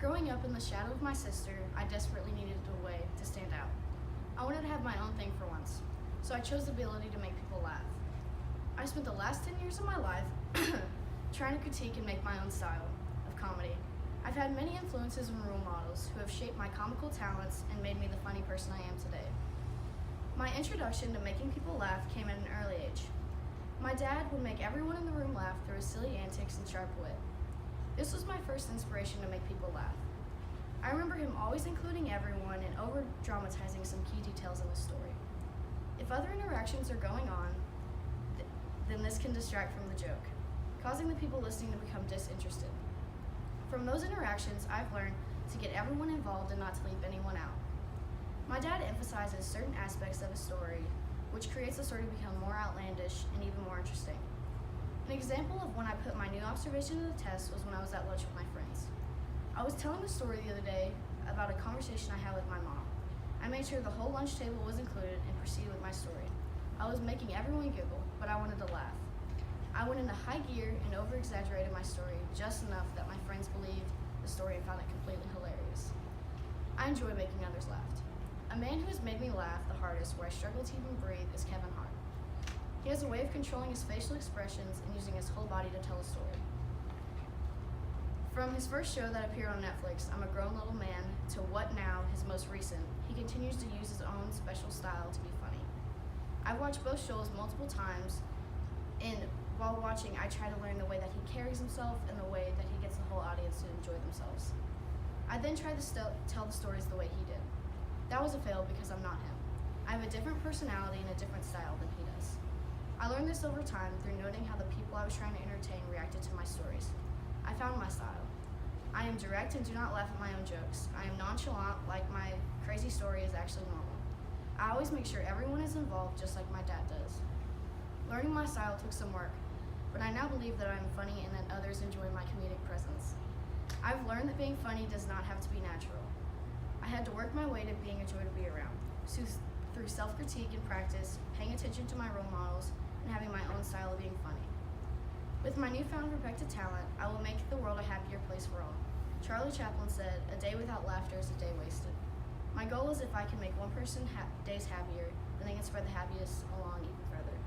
Growing up in the shadow of my sister, I desperately needed a way to stand out. I wanted to have my own thing for once, so I chose the ability to make people laugh. I spent the last 10 years of my life trying to critique and make my own style of comedy. I've had many influences and role models who have shaped my comical talents and made me the funny person I am today. My introduction to making people laugh came at an early age. My dad would make everyone in the room laugh through his silly antics and sharp wit. This was my first inspiration to make people laugh. I remember him always including everyone and over-dramatizing some key details in the story. If other interactions are going on, then this can distract from the joke, causing the people listening to become disinterested. From those interactions, I've learned to get everyone involved and not to leave anyone out. My dad emphasizes certain aspects of a story, which creates the story to become more outlandish and even more interesting. An example of when I put my new observation to the test was when I was at lunch with my friends. I was telling the story the other day about a conversation I had with my mom. I made sure the whole lunch table was included and proceeded with my story. I was making everyone giggle, but I wanted to laugh. I went into high gear and over-exaggerated my story just enough that my friends believed the story and found it completely hilarious. I enjoy making others laugh. A man who has made me laugh the hardest, where I struggle to even breathe, is Kevin Hart. He has a way of controlling his facial expressions and using his whole body to tell a story. From his first show that appeared on Netflix, I'm a Grown Little Man, to What Now, his most recent, he continues to use his own special style to be funny. I've watched both shows multiple times, and while watching, I try to learn the way that he carries himself and the way that he gets the whole audience to enjoy themselves. I then try to tell the stories the way he did. That was a fail because I'm not him. I have a different personality and a different style than he does. I learned this over time through noting how the people I was trying to entertain reacted to my stories. I found my style. I am direct and do not laugh at my own jokes. I am nonchalant, like my crazy story is actually normal. I always make sure everyone is involved just like my dad does. Learning my style took some work, but I now believe that I am funny and that others enjoy my comedic presence. I've learned that being funny does not have to be natural. I had to work my way to being a joy to be around. So through self-critique and practice, paying attention to my role models, and having my own style of being funny. With my newfound respected talent, I will make the world a happier place for all. Charlie Chaplin said, "A day without laughter is a day wasted." My goal is if I can make one person's days happier, then I can spread the happiness along even further.